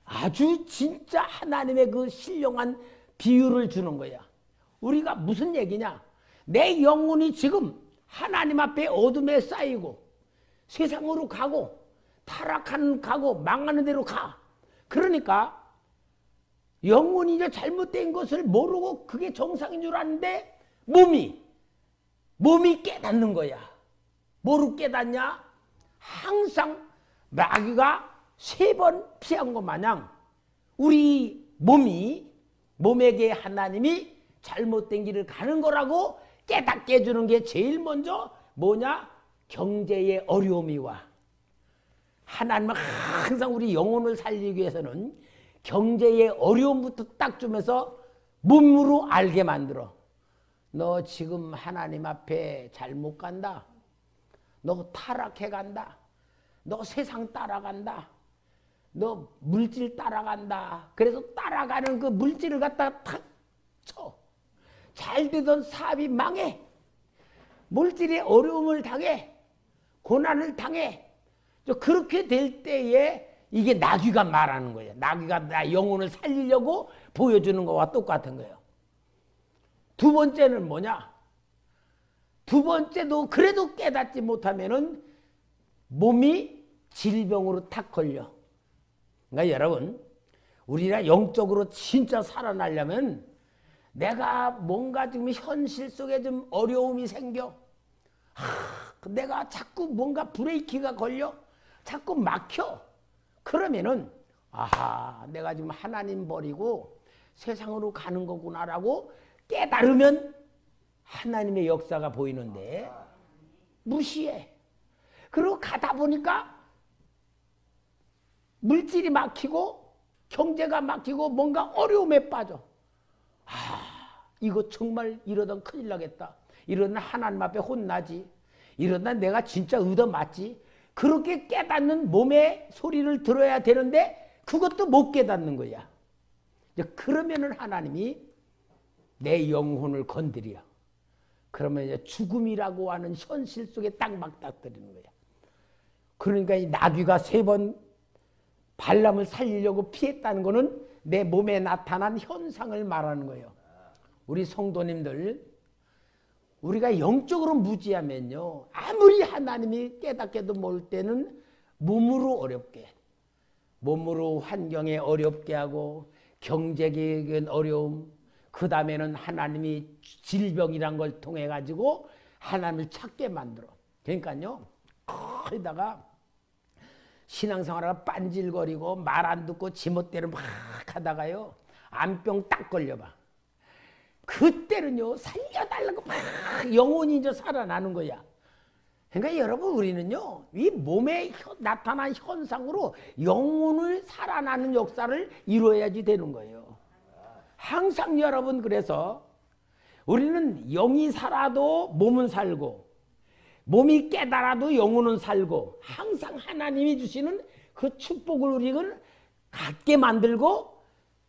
아주 진짜 하나님의 그 신령한 비유를 주는 거야. 우리가 무슨 얘기냐? 내 영혼이 지금 하나님 앞에 어둠에 쌓이고 세상으로 가고 타락하는 가고 망하는 대로 가. 그러니까 영혼이 이제 잘못된 것을 모르고 그게 정상인 줄 아는데 몸이 깨닫는 거야. 뭐로 깨닫냐? 항상 마귀가 3번 피한 것 마냥 우리 몸에게 하나님이 잘못된 길을 가는 거라고 깨닫게 해주는 게 제일 먼저 뭐냐? 경제의 어려움이 와. 하나님은 항상 우리 영혼을 살리기 위해서는 경제의 어려움부터 딱 주면서 몸으로 알게 만들어. 너 지금 하나님 앞에 잘못 간다. 너 타락해 간다. 너 세상 따라간다. 너 물질 따라간다. 그래서 따라가는 그 물질을 갖다가 탁 쳐. 잘 되던 사업이 망해. 물질의 어려움을 당해. 고난을 당해. 그렇게 될 때에 이게 나귀가 말하는 거예요. 나귀가 나 영혼을 살리려고 보여주는 거와 똑같은 거예요. 두 번째는 뭐냐? 두 번째도 그래도 깨닫지 못하면은 몸이 질병으로 탁 걸려. 그러니까 여러분, 우리가 영적으로 진짜 살아나려면 내가 뭔가 지금 현실 속에 좀 어려움이 생겨. 내가 자꾸 뭔가 브레이크가 걸려. 자꾸 막혀. 그러면은 아하, 내가 지금 하나님 버리고 세상으로 가는 거구나라고 깨달으면 하나님의 역사가 보이는데 무시해. 그리고 가다 보니까 물질이 막히고 경제가 막히고 뭔가 어려움에 빠져. 이거 정말 이러다 큰일 나겠다. 이러다 하나님 앞에 혼나지. 이러다 내가 진짜 얻어맞지. 그렇게 깨닫는 몸의 소리를 들어야 되는데 그것도 못 깨닫는 거야. 그러면은 하나님이 내 영혼을 건드려. 그러면 이제 죽음이라고 하는 현실 속에 딱 맞닥뜨리는 거야. 그러니까 이 나귀가 3번 발람을 살리려고 피했다는 거는 내 몸에 나타난 현상을 말하는 거예요. 우리 성도님들, 우리가 영적으로 무지하면요, 아무리 하나님이 깨닫게도 모를 때는 몸으로 어렵게, 몸으로 환경에 어렵게 하고 경제적인 어려움, 그 다음에는 하나님이 질병이란 걸 통해 가지고 하나님을 찾게 만들어. 그러니까요, 거기다가 신앙생활하다 빤질거리고 말 안 듣고 지멋대로 막 하다가요, 암병 딱 걸려봐. 그때는요, 살려달라고 막 영혼이 이제 살아나는 거야. 그러니까 여러분, 우리는요, 이 몸에 나타난 현상으로 영혼을 살아나는 역사를 이루어야지 되는 거예요. 항상 여러분, 그래서 우리는 영이 살아도 몸은 살고, 몸이 깨달아도 영혼은 살고, 항상 하나님이 주시는 그 축복을 우리는 갖게 만들고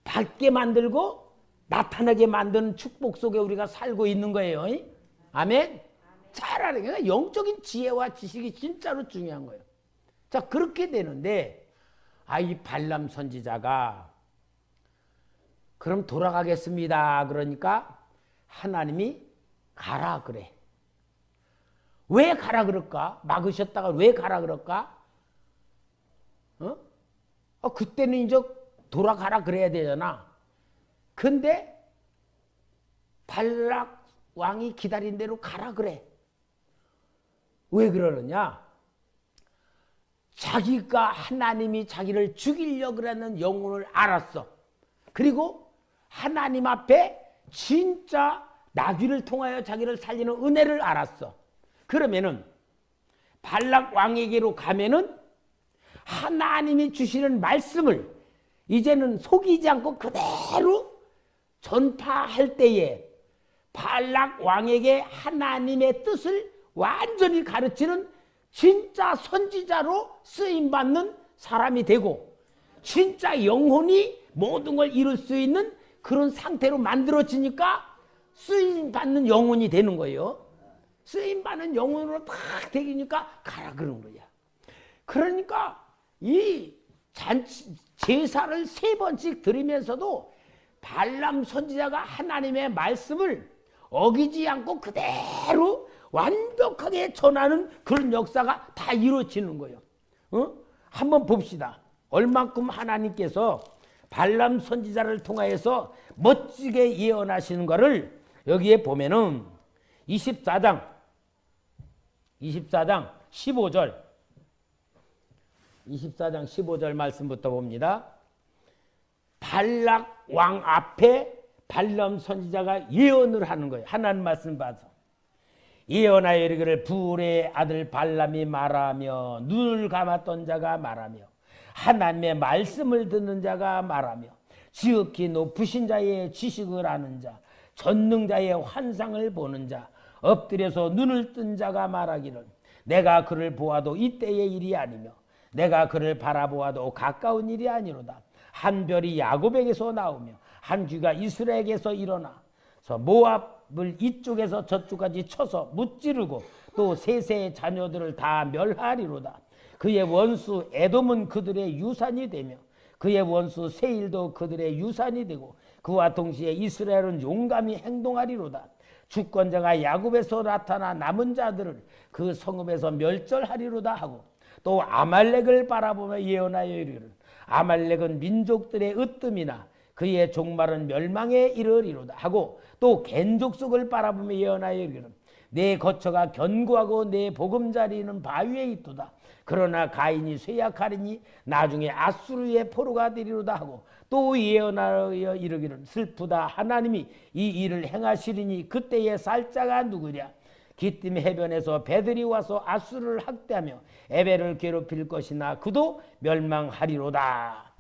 받게 만들고 나타나게 만드는 축복 속에 우리가 살고 있는 거예요. 아멘? 잘 알아요. 영적인 지혜와 지식이 진짜로 중요한 거예요. 자, 그렇게 되는데 이 발람 선지자가 그럼 돌아가겠습니다. 그러니까 하나님이 가라 그래. 왜 가라 그럴까? 막으셨다가 왜 가라 그럴까? 그때는 이제 돌아가라 그래야 되잖아. 근데 발락 왕이 기다린 대로 가라 그래. 왜 그러느냐? 자기가 하나님이 자기를 죽이려고 하는 영혼을 알았어. 그리고 하나님 앞에 진짜 나귀를 통하여 자기를 살리는 은혜를 알았어. 그러면은 발락 왕에게로 가면은 하나님이 주시는 말씀을 이제는 속이지 않고 그대로 전파할 때에 발락 왕에게 하나님의 뜻을 완전히 가르치는 진짜 선지자로 쓰임받는 사람이 되고, 진짜 영혼이 모든 걸 이룰 수 있는 그런 상태로 만들어지니까 쓰임받는 영혼이 되는 거예요. 쓰임받는 영혼으로 딱 되니까 가라 그런 거야. 그러니까 이 제사를 3번씩 드리면서도 발람 선지자가 하나님의 말씀을 어기지 않고 그대로 완벽하게 전하는 그런 역사가 다 이루어지는 거예요. 한번 봅시다. 얼만큼 하나님께서 발람 선지자를 통하여서 멋지게 예언하시는 것을 여기에 보면은 24장 15절 24장 15절 말씀부터 봅니다. 발락 왕 앞에 발람 선지자가 예언을 하는 거예요. 하나님 말씀 봐서. 예언하여 이르기를 불의 아들 발람이 말하며 눈을 감았던 자가 말하며 하나님의 말씀을 듣는 자가 말하며 지극히 높으신 자의 지식을 아는 자 전능자의 환상을 보는 자 엎드려서 눈을 뜬 자가 말하기를 내가 그를 보아도 이때의 일이 아니며 내가 그를 바라보아도 가까운 일이 아니로다. 한 별이 야곱에게서 나오며 한 귀가 이스라엘에게서 일어나서 모압을 이쪽에서 저쪽까지 쳐서 무찌르고 또 셋의 자녀들을 다 멸하리로다. 그의 원수 에돔은 그들의 유산이 되며 그의 원수 세일도 그들의 유산이 되고 그와 동시에 이스라엘은 용감히 행동하리로다. 주권자가 야곱에서 나타나 남은 자들을 그 성읍에서 멸절하리로다 하고 또 아말렉을 바라보며 예언하여 이르기를 아말렉은 민족들의 으뜸이나 그의 종말은 멸망에 이르리로다 하고 또 겐족속을 바라보며 예언하여 이르기를 내 거처가 견고하고 내 보금자리는 바위에 있도다. 그러나 가인이 쇠약하리니 나중에 아수르의 포로가 되리로다 하고 또 예언하여 이르기를 슬프다. 하나님이 이 일을 행하시리니 그때의 살자가 누구랴. 기띔 해변에서 배들이 와서 아수르를 학대하며 에벨을 괴롭힐 것이나 그도 멸망하리로다.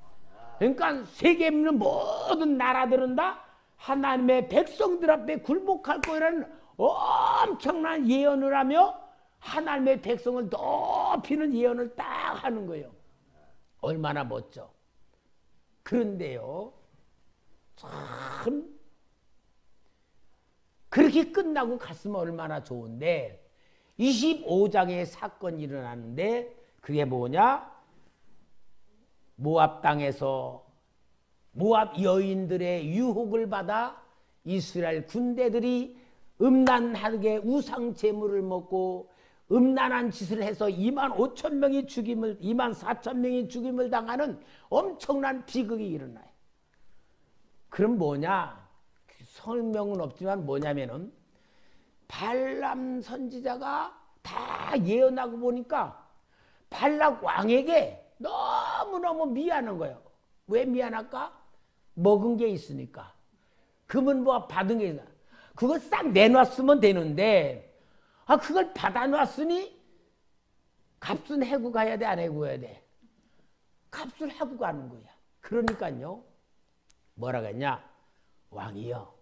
그러니까 세계에 있는 모든 나라들은 다 하나님의 백성들 앞에 굴복할 거라는 엄청난 예언을 하며 하나님의 백성을 높이는 예언을 딱 하는 거예요. 얼마나 멋져. 그런데요, 참 그렇게 끝나고 갔으면 얼마나 좋은데 25장의 사건이 일어나는데 그게 뭐냐? 모압 땅에서 모압 여인들의 유혹을 받아 이스라엘 군대들이 음란하게 우상 제물을 먹고 음란한 짓을 해서 25,000명이 죽임을 24,000명이 죽임을 당하는 엄청난 비극이 일어나요. 그럼 뭐냐? 설명은 없지만 뭐냐면은 발람 선지자가 다 예언하고 보니까 발락 왕에게 너무너무 미안한 거예요. 왜 미안할까? 먹은 게 있으니까. 금은 뭐 받은 게 있으니까. 그걸 싹 내놨으면 되는데 그걸 받아놨으니 값은 해고 가야 돼, 안 해고 가야 돼? 값을 하고 가는 거야. 그러니까요, 뭐라고 했냐? 왕이요,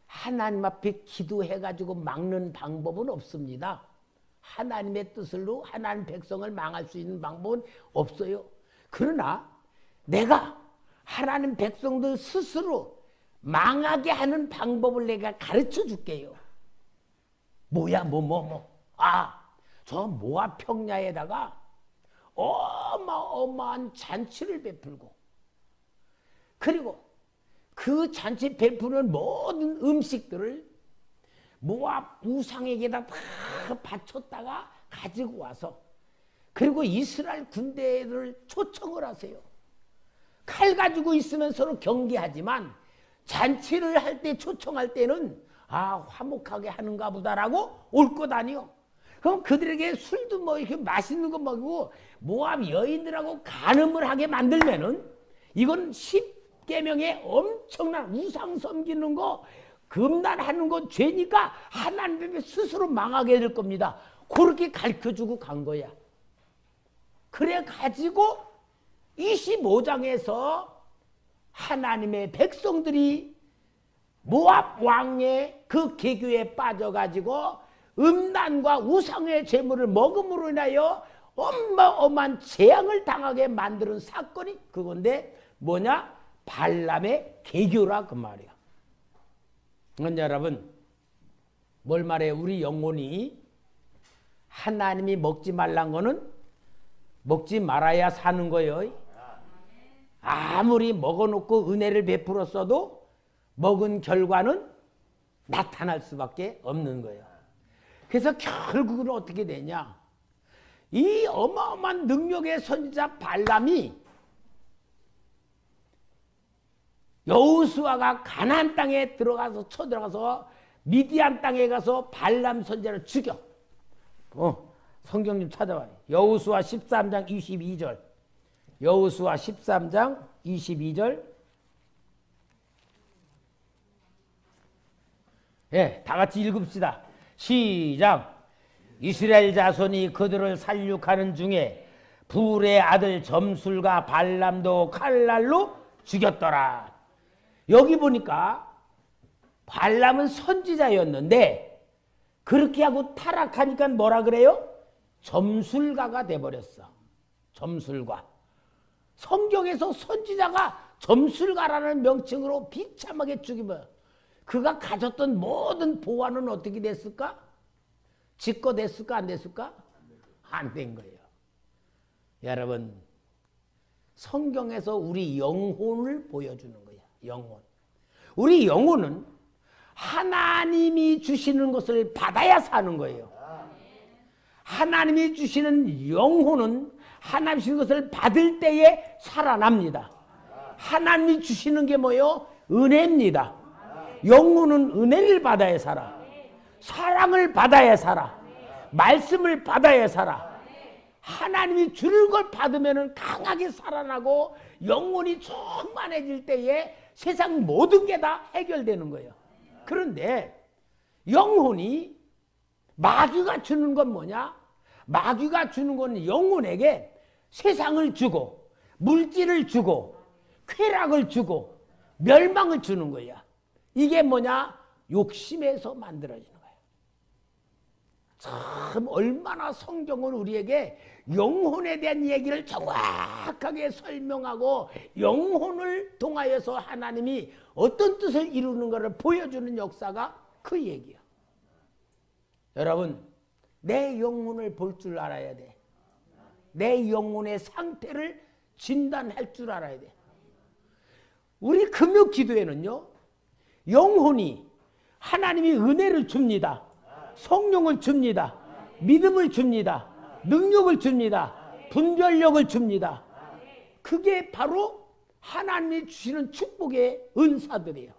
하나님 앞에 기도해가지고 막는 방법은 없습니다. 하나님의 뜻으로 하나님 백성을 망할 수 있는 방법은 없어요. 그러나 내가 하나님 백성들 스스로 망하게 하는 방법을 내가 가르쳐 줄게요. 뭐야, 저 모압 평야에다가 어마어마한 잔치를 베풀고, 그리고 그 잔치 베푸는 모든 음식들을 모압 우상에게다 다 바쳤다가 가지고 와서, 그리고 이스라엘 군대를 초청을 하세요. 칼 가지고 있으면 서로 경계하지만 잔치를 할 때 초청할 때는 화목하게 하는가 보다라고 올 것 아니요. 그럼 그들에게 술도 뭐 이렇게 맛있는 거 먹이고 모압 여인들하고 간음을 하게 만들면은 이건 10계명의 엄청난 우상 섬기는 거, 금단하는 거 죄니까 하나님이 스스로 망하게 될 겁니다. 그렇게 가르쳐주고 간 거야. 그래 가지고 25장에서 하나님의 백성들이 모압 왕의 그 계교에 빠져가지고 음란과 우상의 재물을 먹음으로 인하여 어마어마한 재앙을 당하게 만드는 사건이 그건데 뭐냐? 발람의 계교라 그 말이야. 그런데 여러분, 뭘 말해? 우리 영혼이 하나님이 먹지 말란 거는 먹지 말아야 사는 거예요. 아무리 먹어놓고 은혜를 베풀었어도 먹은 결과는 나타날 수밖에 없는 거예요. 그래서 결국은 어떻게 되냐? 이 어마어마한 능력의 선지자 발람이 여호수아가 가나안 땅에 들어가서 쳐들어가서 미디안 땅에 가서 발람 선지자를 죽여. 성경 좀 찾아봐요. 여호수아 13장 22절. 여호수아 13장 22절. 예, 다 같이 읽읍시다. 시작. 이스라엘 자손이 그들을 살육하는 중에 불의 아들 점술과 발람도 칼날로 죽였더라. 여기 보니까 발람은 선지자였는데 그렇게 하고 타락하니까 뭐라 그래요? 점술가가 돼버렸어. 점술가. 성경에서 선지자가 점술가라는 명칭으로 비참하게 죽이면 그가 가졌던 모든 보화는 어떻게 됐을까? 집거됐을까? 안 됐을까? 안 된 거예요. 여러분, 성경에서 우리 영혼을 보여주는 거야. 영혼. 우리 영혼은 하나님이 주시는 것을 받아야 사는 거예요. 하나님이 주시는 영혼은 하나님이 주시는 것을 받을 때에 살아납니다. 하나님이 주시는 게 뭐예요? 은혜입니다. 영혼은 은혜를 받아야 살아. 사랑을 받아야 살아. 말씀을 받아야 살아. 하나님이 주는 걸 받으면 강하게 살아나고 영혼이 충만해질 때에 세상 모든 게 다 해결되는 거예요. 그런데 영혼이 마귀가 주는 건 뭐냐? 마귀가 주는 건 영혼에게 세상을 주고 물질을 주고 쾌락을 주고 멸망을 주는 거야. 이게 뭐냐? 욕심에서 만들어지는 거야. 참 얼마나 성경은 우리에게 영혼에 대한 얘기를 정확하게 설명하고 영혼을 통하여서 하나님이 어떤 뜻을 이루는 것을 보여주는 역사가 그 얘기야. 여러분, 내 영혼을 볼 줄 알아야 돼. 내 영혼의 상태를 진단할 줄 알아야 돼. 우리 금요 기도에는요, 영혼이 하나님이 은혜를 줍니다. 성령을 줍니다. 믿음을 줍니다. 능력을 줍니다. 분별력을 줍니다. 그게 바로 하나님이 주시는 축복의 은사들이에요.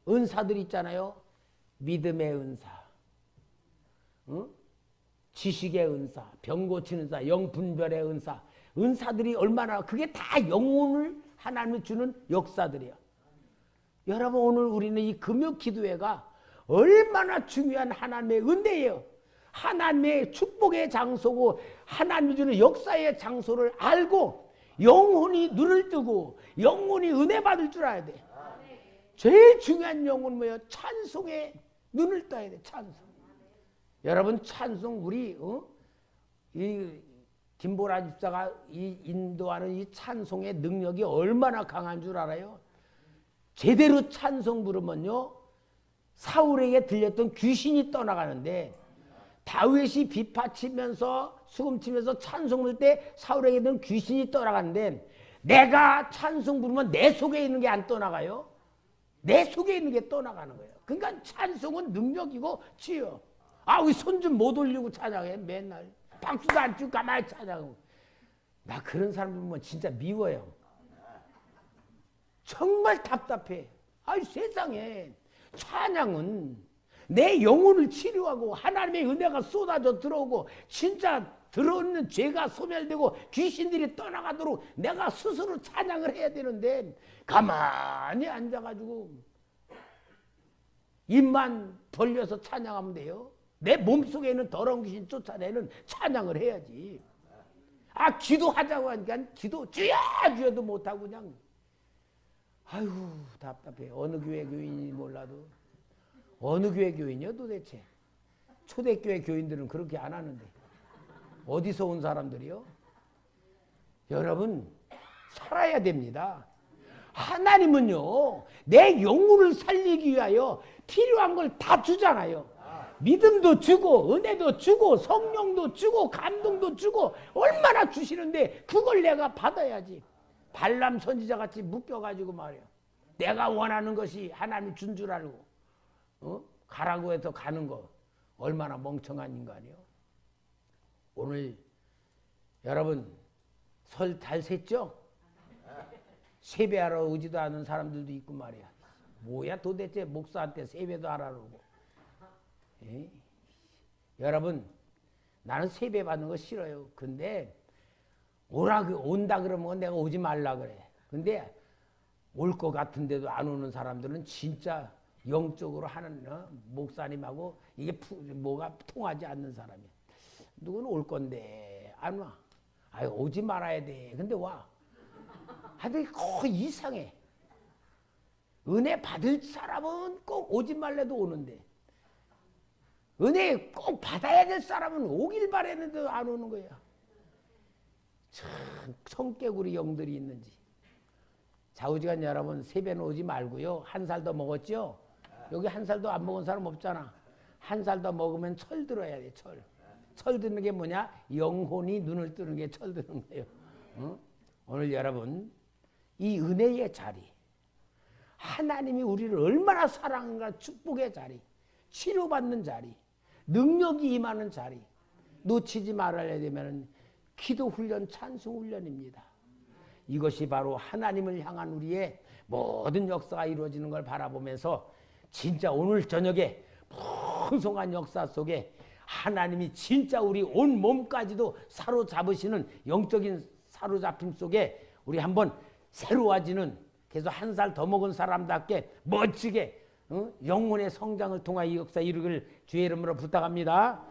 은사들 있잖아요. 믿음의 은사, 지식의 은사, 병 고치는 은사, 영분별의 은사. 은사들이 얼마나, 그게 다 영혼을 하나님이 주는 역사들이에요. 여러분, 오늘 우리는 이 금요 기도회가 얼마나 중요한 하나님의 은혜예요. 하나님의 축복의 장소고 하나님이 주는 역사의 장소를 알고 영혼이 눈을 뜨고 영혼이 은혜 받을 줄 알아야 돼. 제일 중요한 영혼은 뭐예요? 찬송에 눈을 떠야 돼. 찬송. 여러분, 찬송, 우리 이 김보라 집사가 이 인도하는 이 찬송의 능력이 얼마나 강한 줄 알아요? 제대로 찬송 부르면요, 사울에게 들렸던 귀신이 떠나가는데 다윗이 비파치면서 수금치면서 찬송 부를 때 사울에게 들은 귀신이 떠나가는데 내가 찬송 부르면 내 속에 있는 게 안 떠나가요. 내 속에 있는 게 떠나가는 거예요. 그러니까 찬송은 능력이고 치유. 아, 우리 손 좀 못 올리고 찬양해. 맨날 박수도 안 치고 가만히 찬양하고. 나 그런 사람 보면 진짜 미워요. 정말 답답해. 아이, 세상에 찬양은 내 영혼을 치료하고 하나님의 은혜가 쏟아져 들어오고 진짜 들어오는 죄가 소멸되고 귀신들이 떠나가도록 내가 스스로 찬양을 해야 되는데 가만히 앉아가지고 입만 벌려서 찬양하면 돼요. 내 몸속에 있는 더러운 귀신 쫓아내는 찬양을 해야지. 아, 기도하자고 하니까 기도 주여 주여도 못하고 그냥 아이고 답답해. 어느 교회 교인인지 몰라도. 어느 교회 교인이요 도대체? 초대교회 교인들은 그렇게 안 하는데 어디서 온 사람들이요? 여러분, 살아야 됩니다. 하나님은요, 내 영혼을 살리기 위하여 필요한 걸 다 주잖아요. 믿음도 주고 은혜도 주고 성령도 주고 감동도 주고 얼마나 주시는데 그걸 내가 받아야지. 발람 선지자같이 묶여가지고 말이야, 내가 원하는 것이 하나님이 준 줄 알고 가라고 해서 가는 거 얼마나 멍청한 인간이요. 오늘 여러분 설 잘 샜죠? 세배하러 오지도 않은 사람들도 있고 말이야. 뭐야 도대체 목사한테 세배도 하라고 그러고. 예? 여러분, 나는 세배 받는 거 싫어요. 근데 온다 그러면 내가 오지 말라 그래. 근데 올 것 같은데도 안 오는 사람들은 진짜 영적으로 하는 목사님하고 이게 뭐가 통하지 않는 사람이야. 누구는 올 건데 안 와. 아유 오지 말아야 돼. 근데 와. 하여튼 거의 이상해. 은혜 받을 사람은 꼭 오지 말래도 오는데 은혜 꼭 받아야 될 사람은 오길 바랬는데도 안 오는 거야. 참 성깨구리 영들이 있는지. 좌우지간 여러분 세배는 오지 말고요. 한 살 더 먹었죠? 여기 한 살도 안 먹은 사람 없잖아. 한 살 더 먹으면 철 들어야 돼. 철. 철 드는 게 뭐냐? 영혼이 눈을 뜨는 게 철 드는 거예요. 어? 오늘 여러분 이 은혜의 자리, 하나님이 우리를 얼마나 사랑한가 축복의 자리, 치료받는 자리, 능력이 임하는 자리 놓치지 말아야 되면 기도 훈련, 찬송 훈련입니다. 이것이 바로 하나님을 향한 우리의 모든 역사가 이루어지는 걸 바라보면서 진짜 오늘 저녁에 풍성한 역사 속에 하나님이 진짜 우리 온 몸까지도 사로잡으시는 영적인 사로잡힘 속에 우리 한번 새로워지는 계속 한 살 더 먹은 사람답게 멋지게 영혼의 성장을 통하여 이 역사 이루기를 주의 이름으로 부탁합니다.